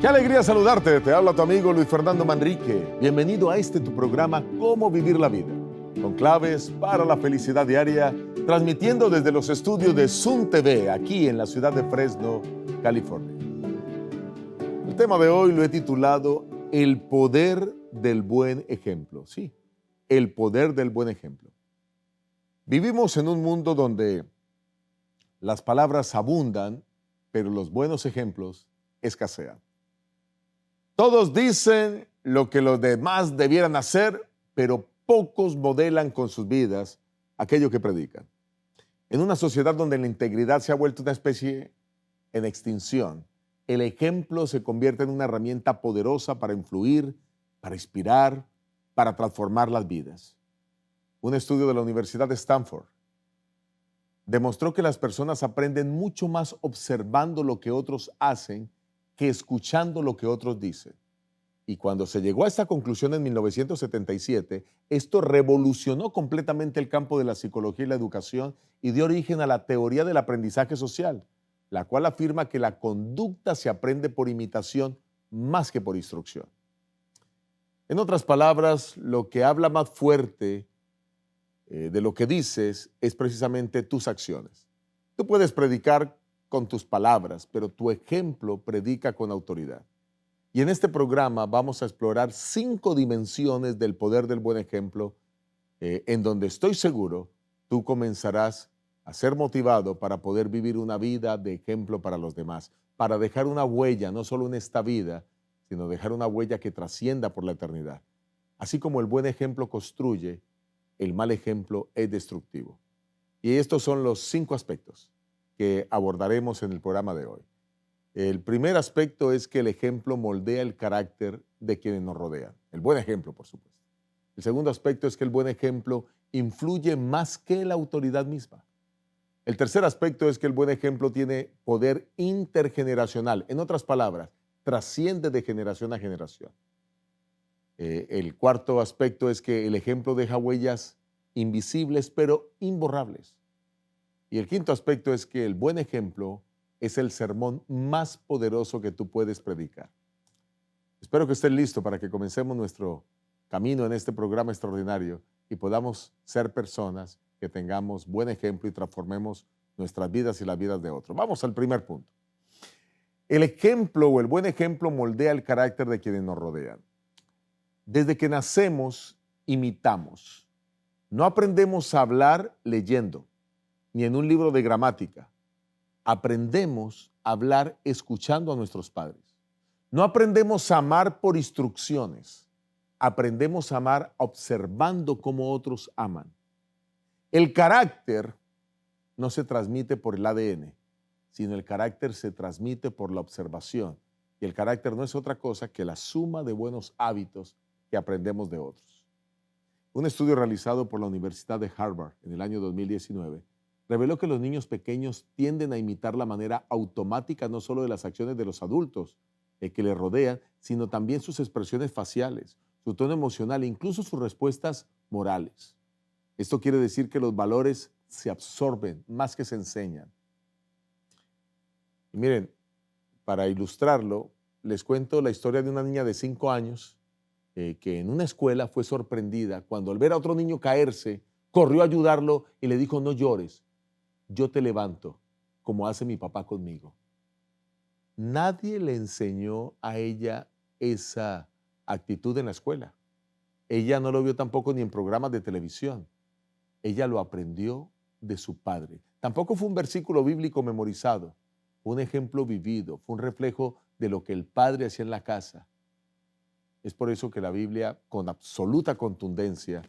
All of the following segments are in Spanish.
Qué alegría saludarte, te habla tu amigo Luis Fernando Manrique. Bienvenido a este tu programa Cómo Vivir la Vida, con claves para la felicidad diaria, transmitiendo desde los estudios de Zoom TV, aquí en la ciudad de Fresno, California. El tema de hoy lo he titulado El poder del buen ejemplo. Sí, el poder del buen ejemplo. Vivimos en un mundo donde las palabras abundan, pero los buenos ejemplos escasean. Todos dicen lo que los demás debieran hacer, pero pocos modelan con sus vidas aquello que predican. En una sociedad donde la integridad se ha vuelto una especie en extinción, el ejemplo se convierte en una herramienta poderosa para influir, para inspirar, para transformar las vidas. Un estudio de la Universidad de Stanford demostró que las personas aprenden mucho más observando lo que otros hacen que escuchando lo que otros dicen. Y cuando se llegó a esta conclusión en 1977, esto revolucionó completamente el campo de la psicología y la educación y dio origen a la teoría del aprendizaje social, la cual afirma que la conducta se aprende por imitación más que por instrucción. En otras palabras, lo que habla más fuerte de lo que dices es precisamente tus acciones. Tú puedes predicar con tus palabras, pero tu ejemplo predica con autoridad. Y en este programa vamos a explorar 5 dimensiones del poder del buen ejemplo, en donde estoy seguro tú comenzarás a ser motivado para poder vivir una vida de ejemplo para los demás, para dejar una huella, no solo en esta vida, sino dejar una huella que trascienda por la eternidad. Así como el buen ejemplo construye, el mal ejemplo es destructivo. Y estos son los 5 aspectos que abordaremos en el programa de hoy. El primer aspecto es que el ejemplo moldea el carácter de quienes nos rodean. El buen ejemplo, por supuesto. El segundo aspecto es que el buen ejemplo influye más que la autoridad misma. El tercer aspecto es que el buen ejemplo tiene poder intergeneracional. En otras palabras, trasciende de generación a generación. El cuarto aspecto es que el ejemplo deja huellas invisibles pero imborrables. Y el quinto aspecto es que el buen ejemplo es el sermón más poderoso que tú puedes predicar. Espero que estés listo para que comencemos nuestro camino en este programa extraordinario y podamos ser personas que tengamos buen ejemplo y transformemos nuestras vidas y las vidas de otros. Vamos al primer punto. El ejemplo o el buen ejemplo moldea el carácter de quienes nos rodean. Desde que nacemos, imitamos. No aprendemos a hablar leyendo, ni en un libro de gramática. Aprendemos a hablar escuchando a nuestros padres. No aprendemos a amar por instrucciones. Aprendemos a amar observando cómo otros aman. El carácter no se transmite por el ADN, sino el carácter se transmite por la observación. Y el carácter no es otra cosa que la suma de buenos hábitos que aprendemos de otros. Un estudio realizado por la Universidad de Harvard en el año 2019 reveló que los niños pequeños tienden a imitar la manera automática no solo de las acciones de los adultos que les rodean, sino también sus expresiones faciales, su tono emocional e incluso sus respuestas morales. Esto quiere decir que los valores se absorben más que se enseñan. Y miren, para ilustrarlo, les cuento la historia de una niña de 5 años que en una escuela fue sorprendida cuando al ver a otro niño caerse, corrió a ayudarlo y le dijo: no llores, yo te levanto, como hace mi papá conmigo. Nadie le enseñó a ella esa actitud en la escuela. Ella no lo vio tampoco ni en programas de televisión. Ella lo aprendió de su padre. Tampoco fue un versículo bíblico memorizado, fue un ejemplo vivido, fue un reflejo de lo que el padre hacía en la casa. Es por eso que la Biblia, con absoluta contundencia,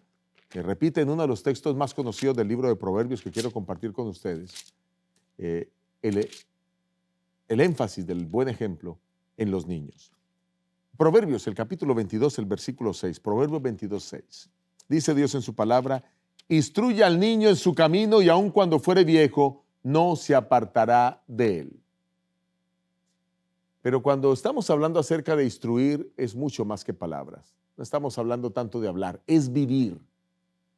que repite en uno de los textos más conocidos del libro de Proverbios que quiero compartir con ustedes, el énfasis del buen ejemplo en los niños. Proverbios, el capítulo 22, el versículo 6, Proverbios 22, 6. Dice Dios en su palabra: instruye al niño en su camino y aun cuando fuere viejo, no se apartará de él. Pero cuando estamos hablando acerca de instruir, es mucho más que palabras. No estamos hablando tanto de hablar, es vivir.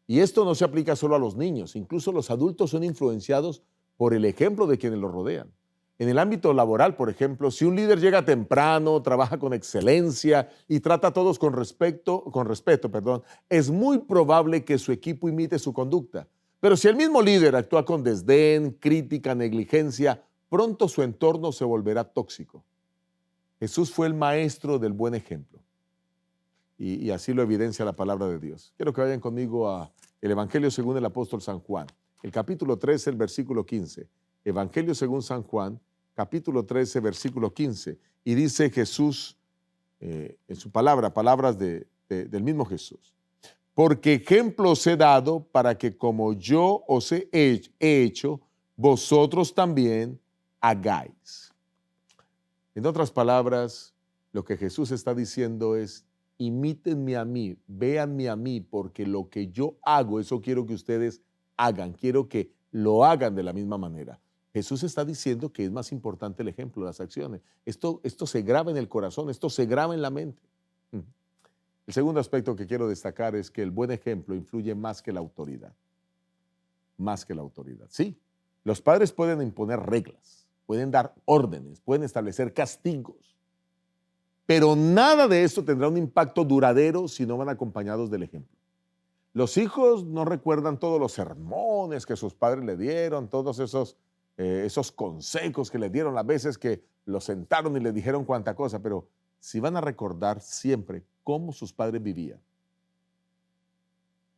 Y esto no se aplica solo a los niños, incluso los adultos son influenciados por el ejemplo de quienes los rodean. En el ámbito laboral, por ejemplo, si un líder llega temprano, trabaja con excelencia y trata a todos con respeto, perdón, es muy probable que su equipo imite su conducta. Pero si el mismo líder actúa con desdén, crítica, negligencia, pronto su entorno se volverá tóxico. Jesús fue el maestro del buen ejemplo y así lo evidencia la palabra de Dios. Quiero que vayan conmigo a el Evangelio según el apóstol San Juan, el capítulo 13, el versículo 15. Evangelio según San Juan, capítulo 13, versículo 15. Y dice Jesús en su palabra, palabras del mismo Jesús. Porque ejemplo os he dado para que como yo os he hecho, vosotros también hagáis. En otras palabras, lo que Jesús está diciendo es, imítenme a mí, véanme a mí, porque lo que yo hago, eso quiero que ustedes hagan, quiero que lo hagan de la misma manera. Jesús está diciendo que es más importante el ejemplo, las acciones. Esto se graba en el corazón, esto se graba en la mente. El segundo aspecto que quiero destacar es que el buen ejemplo influye más que la autoridad. Más que la autoridad. Sí, los padres pueden imponer reglas, pueden dar órdenes, pueden establecer castigos, pero nada de esto tendrá un impacto duradero si no van acompañados del ejemplo. Los hijos no recuerdan todos los sermones que sus padres le dieron, todos esos consejos que le dieron, las veces que lo sentaron y le dijeron cuánta cosa, pero si van a recordar siempre cómo sus padres vivían.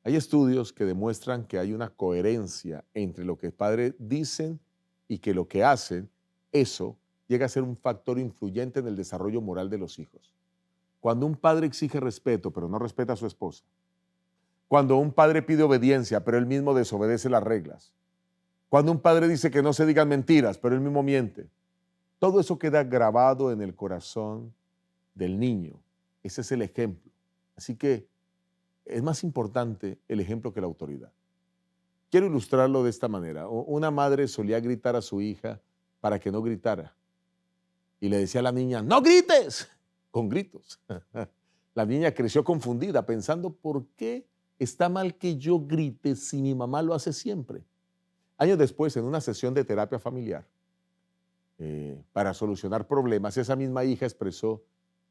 Hay estudios que demuestran que hay una coherencia entre lo que los padres dicen y que lo que hacen, eso llega a ser un factor influyente en el desarrollo moral de los hijos. Cuando un padre exige respeto, pero no respeta a su esposa, cuando un padre pide obediencia, pero él mismo desobedece las reglas, cuando un padre dice que no se digan mentiras, pero él mismo miente, todo eso queda grabado en el corazón del niño. Ese es el ejemplo. Así que es más importante el ejemplo que la autoridad. Quiero ilustrarlo de esta manera. Una madre solía gritar a su hija para que no gritara. Y le decía a la niña, ¡no grites! Con gritos. La niña creció confundida pensando, ¿por qué está mal que yo grite si mi mamá lo hace siempre? Años después, en una sesión de terapia familiar, para solucionar problemas, esa misma hija expresó,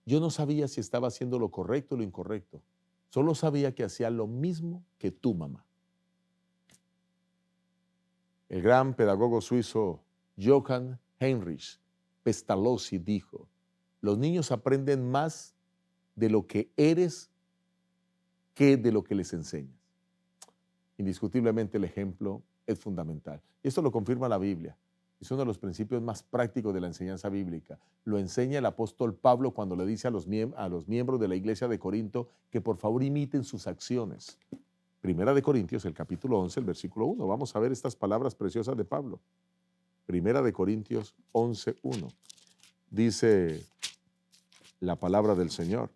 yo no sabía si estaba haciendo lo correcto o lo incorrecto. Solo sabía que hacía lo mismo que tu mamá. El gran pedagogo suizo Johann Heinrich Pestalozzi dijo, los niños aprenden más de lo que eres que de lo que les enseñas. Indiscutiblemente el ejemplo es fundamental. Y esto lo confirma la Biblia. Es uno de los principios más prácticos de la enseñanza bíblica. Lo enseña el apóstol Pablo cuando le dice a los miembros de la iglesia de Corinto que por favor imiten sus acciones. Primera de Corintios, el capítulo 11, el versículo 1. Vamos a ver estas palabras preciosas de Pablo. Primera de Corintios 11, 1. Dice la palabra del Señor.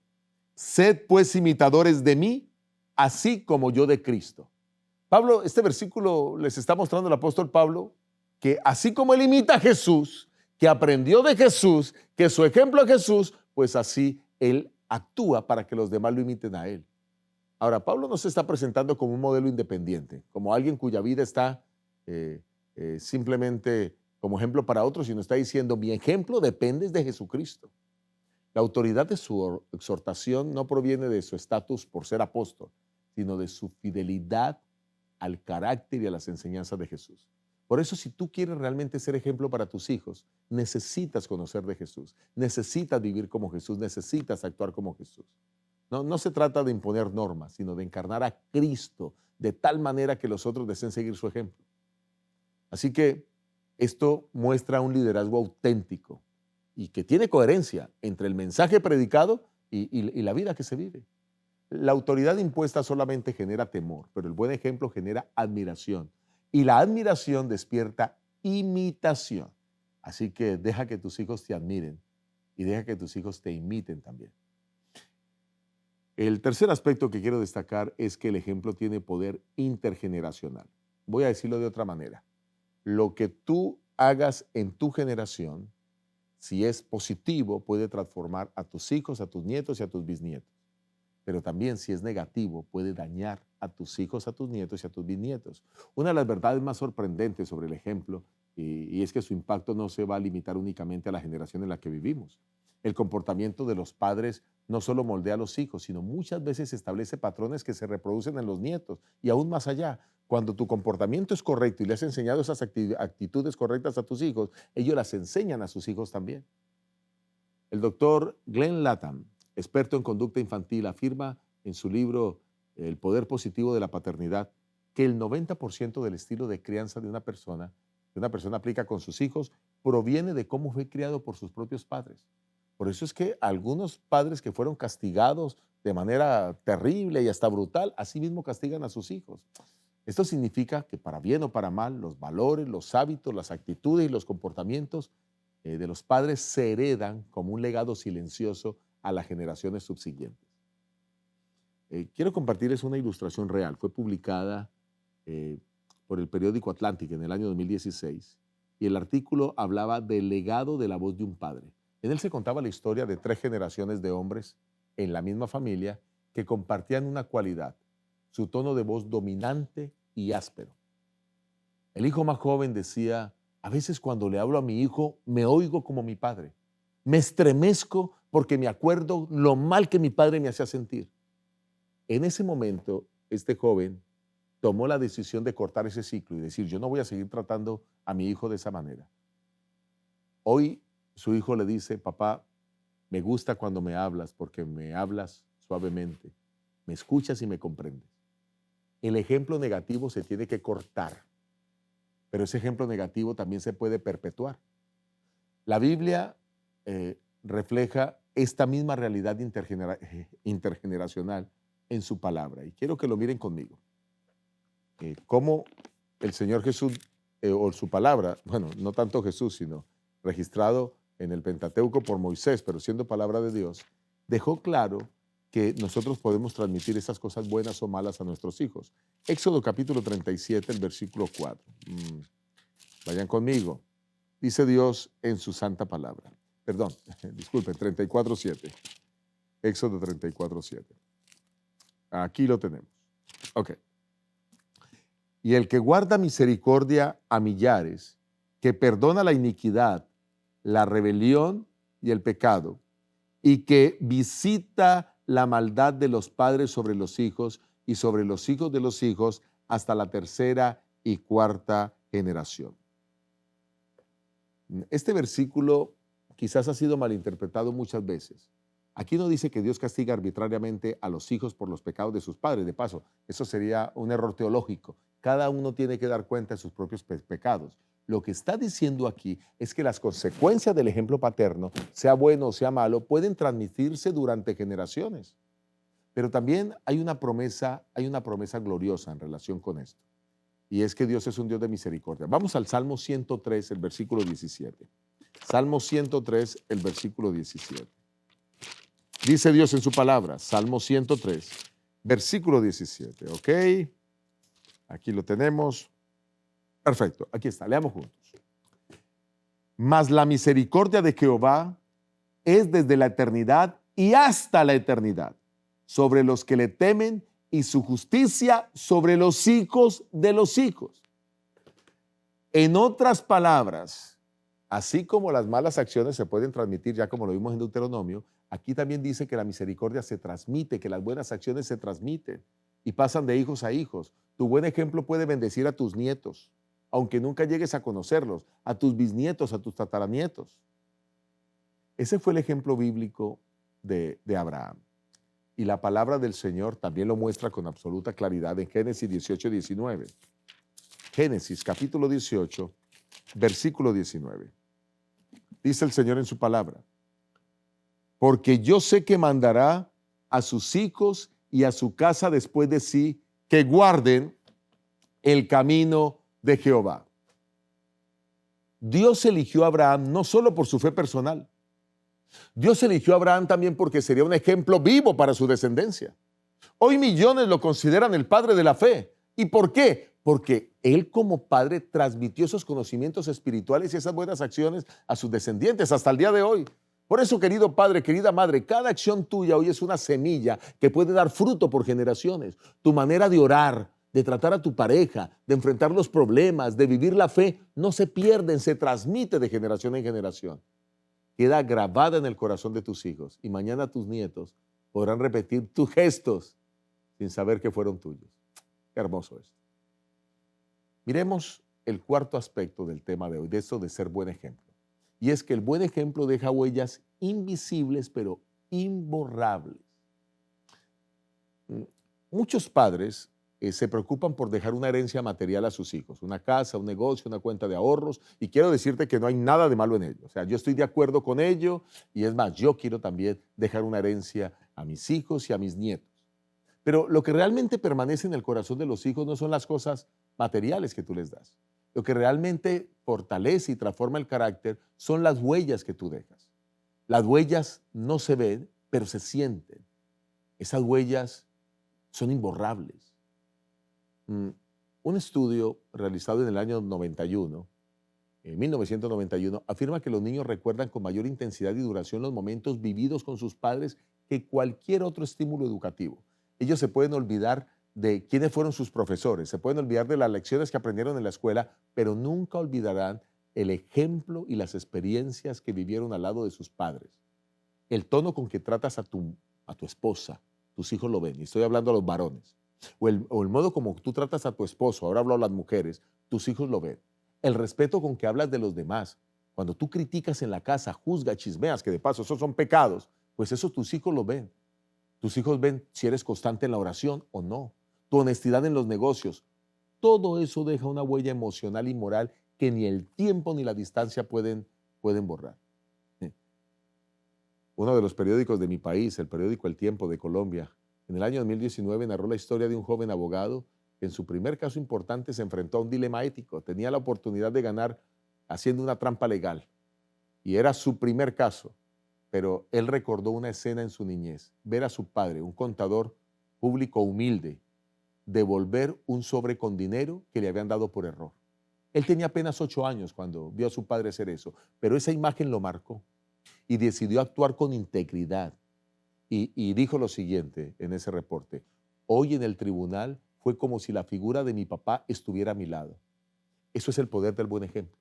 Sed pues imitadores de mí, así como yo de Cristo. Pablo, este versículo les está mostrando el apóstol Pablo que así como él imita a Jesús, que aprendió de Jesús, que su ejemplo es Jesús, pues así él actúa para que los demás lo imiten a él. Ahora, Pablo no se está presentando como un modelo independiente, como alguien cuya vida está simplemente como ejemplo para otros, sino está diciendo, mi ejemplo depende de Jesucristo. La autoridad de su exhortación no proviene de su estatus por ser apóstol, sino de su fidelidad al carácter y a las enseñanzas de Jesús. Por eso, si tú quieres realmente ser ejemplo para tus hijos, necesitas conocer de Jesús, necesitas vivir como Jesús, necesitas actuar como Jesús. No se trata de imponer normas, sino de encarnar a Cristo de tal manera que los otros deseen seguir su ejemplo. Así que esto muestra un liderazgo auténtico y que tiene coherencia entre el mensaje predicado y la vida que se vive. La autoridad impuesta solamente genera temor, pero el buen ejemplo genera admiración. Y la admiración despierta imitación. Así que deja que tus hijos te admiren y deja que tus hijos te imiten también. El tercer aspecto que quiero destacar es que el ejemplo tiene poder intergeneracional. Voy a decirlo de otra manera. Lo que tú hagas en tu generación, si es positivo, puede transformar a tus hijos, a tus nietos y a tus bisnietos. Pero también si es negativo, puede dañar a tus hijos, a tus nietos y a tus bisnietos. Una de las verdades más sorprendentes sobre el ejemplo y es que su impacto no se va a limitar únicamente a la generación en la que vivimos. El comportamiento de los padres no solo moldea a los hijos, sino muchas veces establece patrones que se reproducen en los nietos y aún más allá. Cuando tu comportamiento es correcto y le has enseñado esas actitudes correctas a tus hijos, ellos las enseñan a sus hijos también. El doctor Glenn Latham, experto en conducta infantil, afirma en su libro El poder positivo de la paternidad que el 90% del estilo de crianza de una persona aplica con sus hijos, proviene de cómo fue criado por sus propios padres. Por eso es que algunos padres que fueron castigados de manera terrible y hasta brutal, así mismo castigan a sus hijos. Esto significa que para bien o para mal, los valores, los hábitos, las actitudes y los comportamientos de los padres se heredan como un legado silencioso a las generaciones subsiguientes. Quiero compartirles una ilustración real. Fue publicada por el periódico Atlantic en el año 2016 y el artículo hablaba del legado de la voz de un padre. En él se contaba la historia de 3 generaciones de hombres en la misma familia que compartían una cualidad, su tono de voz dominante y áspero. El hijo más joven decía: a veces cuando le hablo a mi hijo me oigo como mi padre. Me estremezco porque me acuerdo lo mal que mi padre me hacía sentir. En ese momento, este joven tomó la decisión de cortar ese ciclo y decir: yo no voy a seguir tratando a mi hijo de esa manera. Hoy su hijo le dice: papá, me gusta cuando me hablas porque me hablas suavemente, me escuchas y me comprendes. El ejemplo negativo se tiene que cortar, pero ese ejemplo negativo también se puede perpetuar. La Biblia refleja esta misma realidad intergeneracional en su palabra, y quiero que lo miren conmigo. Cómo el Señor Jesús, o su palabra, bueno, no tanto Jesús, sino registrado en el Pentateuco por Moisés, pero siendo palabra de Dios, dejó claro que nosotros podemos transmitir esas cosas buenas o malas a nuestros hijos. Éxodo capítulo 37, el versículo 4. Vayan conmigo. Dice Dios en su santa palabra. Perdón, disculpen, 34:7. Éxodo 34:7. Aquí lo tenemos. Ok. Y el que guarda misericordia a millares, que perdona la iniquidad, la rebelión y el pecado, y que visita la maldad de los padres sobre los hijos y sobre los hijos de los hijos hasta la 3ª y 4ª generación. Este versículo quizás ha sido malinterpretado muchas veces. Aquí no dice que Dios castiga arbitrariamente a los hijos por los pecados de sus padres. De paso, eso sería un error teológico. Cada uno tiene que dar cuenta de sus propios pecados. Lo que está diciendo aquí es que las consecuencias del ejemplo paterno, sea bueno o sea malo, pueden transmitirse durante generaciones. Pero también hay una promesa gloriosa en relación con esto. Y es que Dios es un Dios de misericordia. Vamos al Salmo 103, el versículo 17. Salmo 103, el versículo 17. Dice Dios en su palabra, Salmo 103, versículo 17. ¿Ok? Aquí lo tenemos. Perfecto, aquí está, leamos juntos. Mas la misericordia de Jehová es desde la eternidad y hasta la eternidad sobre los que le temen, y su justicia sobre los hijos de los hijos. En otras palabras, así como las malas acciones se pueden transmitir, ya como lo vimos en Deuteronomio, aquí también dice que la misericordia se transmite, que las buenas acciones se transmiten y pasan de hijos a hijos. Tu buen ejemplo puede bendecir a tus nietos, aunque nunca llegues a conocerlos, a tus bisnietos, a tus tataranietos. Ese fue el ejemplo bíblico de Abraham. Y la palabra del Señor también lo muestra con absoluta claridad en Génesis 18:19. Génesis capítulo 18, versículo 19. Dice el Señor en su palabra: porque yo sé que mandará a sus hijos y a su casa después de sí, que guarden el camino de Jehová. Dios eligió a Abraham no solo por su fe personal. Dios eligió a Abraham también porque sería un ejemplo vivo para su descendencia. Hoy millones lo consideran el padre de la fe. ¿Y por qué? Porque él como padre transmitió esos conocimientos espirituales y esas buenas acciones a sus descendientes hasta el día de hoy. Por eso, querido padre, querida madre, cada acción tuya hoy es una semilla que puede dar fruto por generaciones. Tu manera de orar, de tratar a tu pareja, de enfrentar los problemas, de vivir la fe, no se pierden, se transmite de generación en generación. Queda grabada en el corazón de tus hijos y mañana tus nietos podrán repetir tus gestos sin saber que fueron tuyos. Qué hermoso esto. Miremos el cuarto aspecto del tema de hoy, de esto de ser buen ejemplo. Y es que el buen ejemplo deja huellas invisibles pero imborrables. Muchos padres se preocupan por dejar una herencia material a sus hijos, una casa, un negocio, una cuenta de ahorros, y quiero decirte que no hay nada de malo en ello. O sea, yo estoy de acuerdo con ello y es más, yo quiero también dejar una herencia a mis hijos y a mis nietos. Pero lo que realmente permanece en el corazón de los hijos no son las cosas materiales que tú les das. Lo que realmente fortalece y transforma el carácter son las huellas que tú dejas. Las huellas no se ven, pero se sienten. Esas huellas son imborrables. Un estudio realizado en el año 91, en 1991, afirma que los niños recuerdan con mayor intensidad y duración los momentos vividos con sus padres que cualquier otro estímulo educativo. Ellos se pueden olvidar de quiénes fueron sus profesores, se pueden olvidar de las lecciones que aprendieron en la escuela, pero nunca olvidarán el ejemplo y las experiencias que vivieron al lado de sus padres. El tono con que tratas a tu esposa, tus hijos lo ven, y estoy hablando a los varones. O el modo como tú tratas a tu esposo, ahora hablo a las mujeres, tus hijos lo ven. El respeto con que hablas de los demás. Cuando tú criticas en la casa, juzgas, chismeas, que de paso esos son pecados, pues eso tus hijos lo ven. Tus hijos ven si eres constante en la oración o no. Tu honestidad en los negocios. Todo eso deja una huella emocional y moral que ni el tiempo ni la distancia pueden borrar. Uno de los periódicos de mi país, el periódico El Tiempo de Colombia, en el año 2019 narró la historia de un joven abogado que en su primer caso importante se enfrentó a un dilema ético. Tenía la oportunidad de ganar haciendo una trampa legal y era su primer caso, pero él recordó una escena en su niñez, ver a su padre, un contador público humilde, devolver un sobre con dinero que le habían dado por error. Él tenía apenas 8 años cuando vio a su padre hacer eso, pero esa imagen lo marcó y decidió actuar con integridad. Y dijo lo siguiente en ese reporte: hoy en el tribunal fue como si la figura de mi papá estuviera a mi lado. Eso es el poder del buen ejemplo.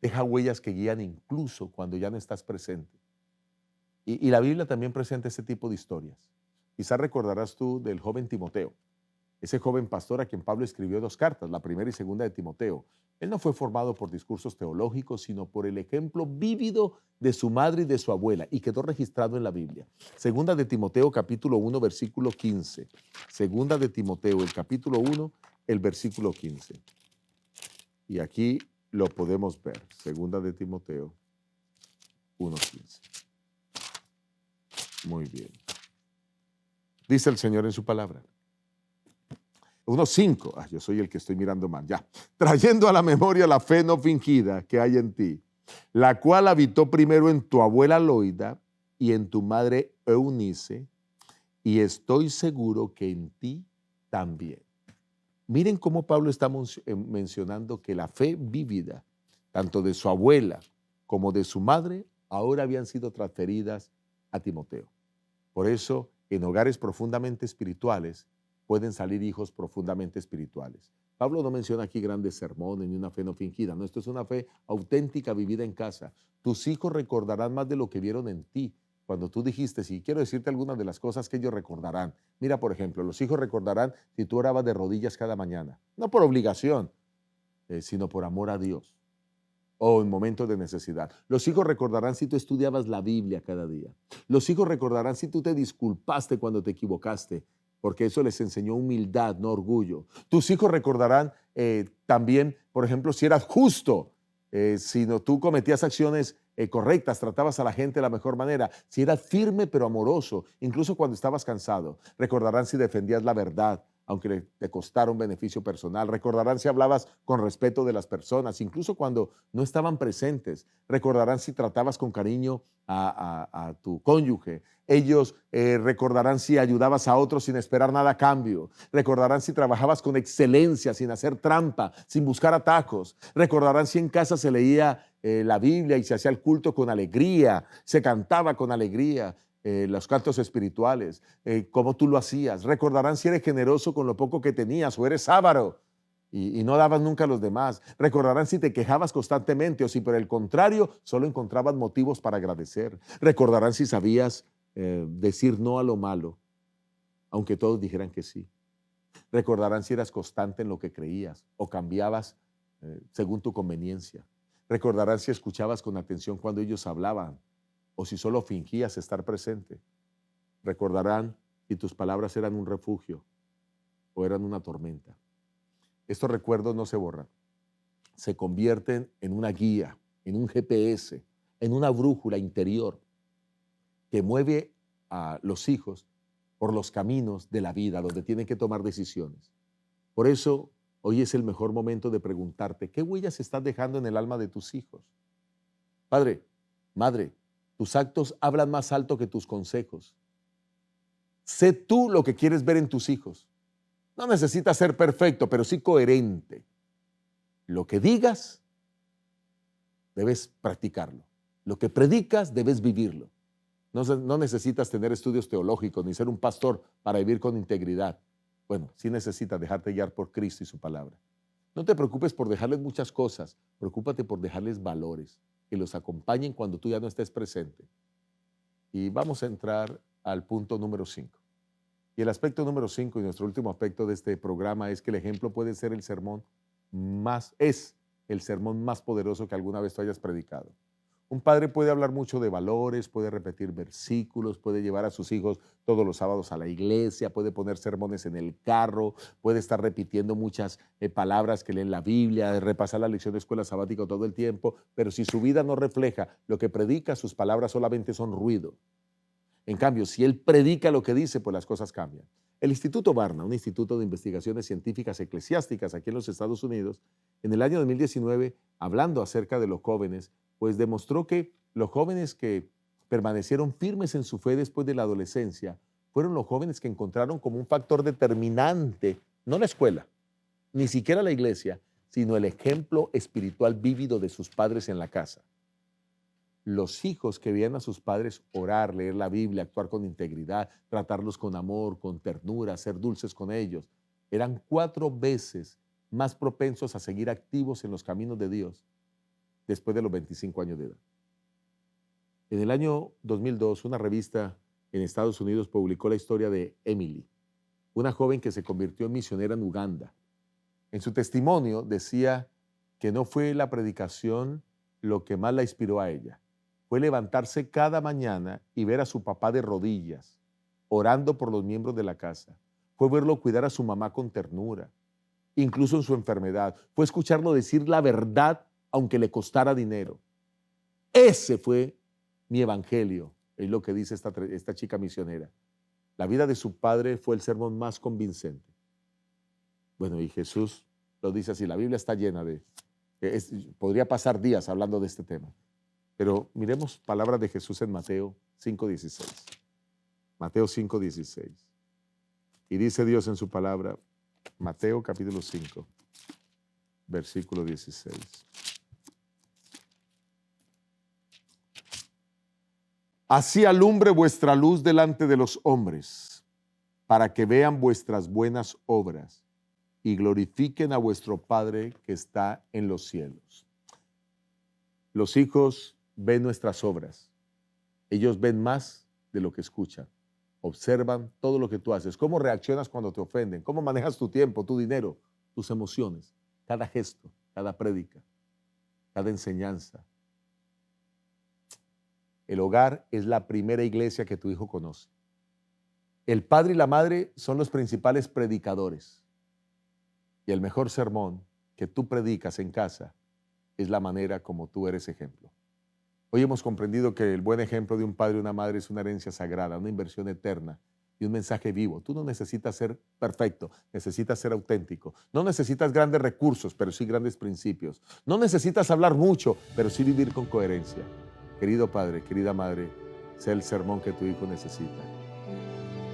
Deja huellas que guían incluso cuando ya no estás presente. Y la Biblia también presenta ese tipo de historias. Quizás recordarás tú del joven Timoteo, ese joven pastor a quien Pablo escribió 2 cartas, la primera y segunda de Timoteo. Él no fue formado por discursos teológicos, sino por el ejemplo vívido de su madre y de su abuela, y quedó registrado en la Biblia. Segunda de Timoteo, capítulo 1, versículo 15. Segunda de Timoteo, el capítulo 1, el versículo 15. Y aquí lo podemos ver. Segunda de Timoteo 1:15. Muy bien. Dice el Señor en su palabra. 1:5. Yo soy el que estoy mirando mal. Ya. Trayendo a la memoria la fe no fingida que hay en ti, la cual habitó primero en tu abuela Loida y en tu madre Eunice, y estoy seguro que en ti también. Miren cómo Pablo está mencionando que la fe vívida, tanto de su abuela como de su madre, ahora habían sido transferidas a Timoteo. Por eso, en hogares profundamente espirituales, pueden salir hijos profundamente espirituales. Pablo no menciona aquí grandes sermones ni una fe no fingida. No, esto es una fe auténtica vivida en casa. Tus hijos recordarán más de lo que vieron en ti. Cuando tú dijiste, sí, quiero decirte algunas de las cosas que ellos recordarán. Mira, por ejemplo, los hijos recordarán si tú orabas de rodillas cada mañana. No por obligación, sino por amor a Dios. O en momentos de necesidad. Los hijos recordarán si tú estudiabas la Biblia cada día. Los hijos recordarán si tú te disculpaste cuando te equivocaste, porque eso les enseñó humildad, no orgullo. Tus hijos recordarán también, por ejemplo, si eras justo, si no, tú cometías acciones correctas, tratabas a la gente de la mejor manera, si eras firme pero amoroso, incluso cuando estabas cansado. Recordarán si defendías la verdad, aunque te costara un beneficio personal. Recordarán si hablabas con respeto de las personas, incluso cuando no estaban presentes. Recordarán si tratabas con cariño a tu cónyuge. Ellos recordarán si ayudabas a otros sin esperar nada a cambio. Recordarán si trabajabas con excelencia, sin hacer trampa, sin buscar atajos. Recordarán si en casa se leía la Biblia y se hacía el culto con alegría, se cantaba con alegría. los cantos espirituales, cómo tú lo hacías. Recordarán si eres generoso con lo poco que tenías o eres avaro y no dabas nunca a los demás. Recordarán si te quejabas constantemente o si por el contrario solo encontrabas motivos para agradecer. Recordarán si sabías decir no a lo malo, aunque todos dijeran que sí. Recordarán si eras constante en lo que creías o cambiabas según tu conveniencia. Recordarán si escuchabas con atención cuando ellos hablaban o si solo fingías estar presente. Recordarán si tus palabras eran un refugio o eran una tormenta. Estos recuerdos no se borran. Se convierten en una guía, en un GPS, en una brújula interior que mueve a los hijos por los caminos de la vida, donde tienen que tomar decisiones. Por eso, hoy es el mejor momento de preguntarte, ¿qué huellas estás dejando en el alma de tus hijos? Padre, madre, tus actos hablan más alto que tus consejos. Sé tú lo que quieres ver en tus hijos. No necesitas ser perfecto, pero sí coherente. Lo que digas, debes practicarlo. Lo que predicas, debes vivirlo. No necesitas tener estudios teológicos ni ser un pastor para vivir con integridad. Bueno, sí necesitas dejarte guiar por Cristo y su palabra. No te preocupes por dejarles muchas cosas, preocúpate por dejarles valores que los acompañen cuando tú ya no estés presente. Y vamos a entrar al punto número 5. Y el aspecto número 5 y nuestro último aspecto de este programa es que el ejemplo puede ser el sermón más poderoso que alguna vez tú hayas predicado. Un padre puede hablar mucho de valores, puede repetir versículos, puede llevar a sus hijos todos los sábados a la iglesia, puede poner sermones en el carro, puede estar repitiendo muchas palabras que lee en la Biblia, repasar la lección de escuela sabática todo el tiempo, pero si su vida no refleja lo que predica, sus palabras solamente son ruido. En cambio, si él predica lo que dice, pues las cosas cambian. El Instituto Barna, un instituto de investigaciones científicas eclesiásticas aquí en los Estados Unidos, en el año 2019, hablando acerca de los jóvenes, pues demostró que los jóvenes que permanecieron firmes en su fe después de la adolescencia fueron los jóvenes que encontraron como un factor determinante, no la escuela, ni siquiera la iglesia, sino el ejemplo espiritual vívido de sus padres en la casa. Los hijos que veían a sus padres orar, leer la Biblia, actuar con integridad, tratarlos con amor, con ternura, ser dulces con ellos, eran 4 veces más propensos a seguir activos en los caminos de Dios después de los 25 años de edad. En el año 2002, una revista en Estados Unidos publicó la historia de Emily, una joven que se convirtió en misionera en Uganda. En su testimonio decía que no fue la predicación lo que más la inspiró a ella. Fue levantarse cada mañana y ver a su papá de rodillas, orando por los miembros de la casa. Fue verlo cuidar a su mamá con ternura, incluso en su enfermedad. Fue escucharlo decir la verdad, aunque le costara dinero. Ese fue mi evangelio, es lo que dice esta chica misionera. La vida de su padre fue el sermón más convincente. Bueno, y Jesús lo dice así, la Biblia está llena de... podría pasar días hablando de este tema. Pero miremos palabras de Jesús en Mateo 5:16. Mateo 5:16. Y dice Dios en su palabra, Mateo capítulo 5, versículo 16. Así alumbre vuestra luz delante de los hombres, para que vean vuestras buenas obras y glorifiquen a vuestro Padre que está en los cielos. Los hijos ven nuestras obras. Ellos ven más de lo que escuchan. Observan todo lo que tú haces. Cómo reaccionas cuando te ofenden. Cómo manejas tu tiempo, tu dinero, tus emociones. Cada gesto, cada prédica, cada enseñanza. El hogar es la primera iglesia que tu hijo conoce. El padre y la madre son los principales predicadores. Y el mejor sermón que tú predicas en casa es la manera como tú eres ejemplo. Hoy hemos comprendido que el buen ejemplo de un padre y una madre es una herencia sagrada, una inversión eterna y un mensaje vivo. Tú no necesitas ser perfecto, necesitas ser auténtico. No necesitas grandes recursos, pero sí grandes principios. No necesitas hablar mucho, pero sí vivir con coherencia. Querido padre, querida madre, sé el sermón que tu hijo necesita.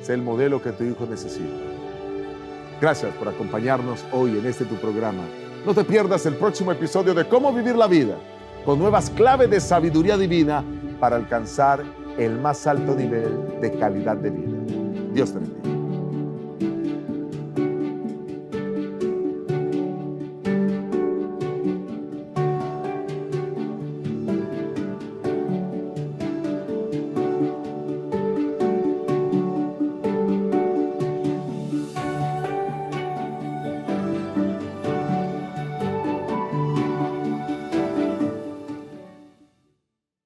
Sé el modelo que tu hijo necesita. Gracias por acompañarnos hoy en tu programa. No te pierdas el próximo episodio de Cómo Vivir la Vida, con nuevas claves de sabiduría divina para alcanzar el más alto nivel de calidad de vida. Dios te bendiga.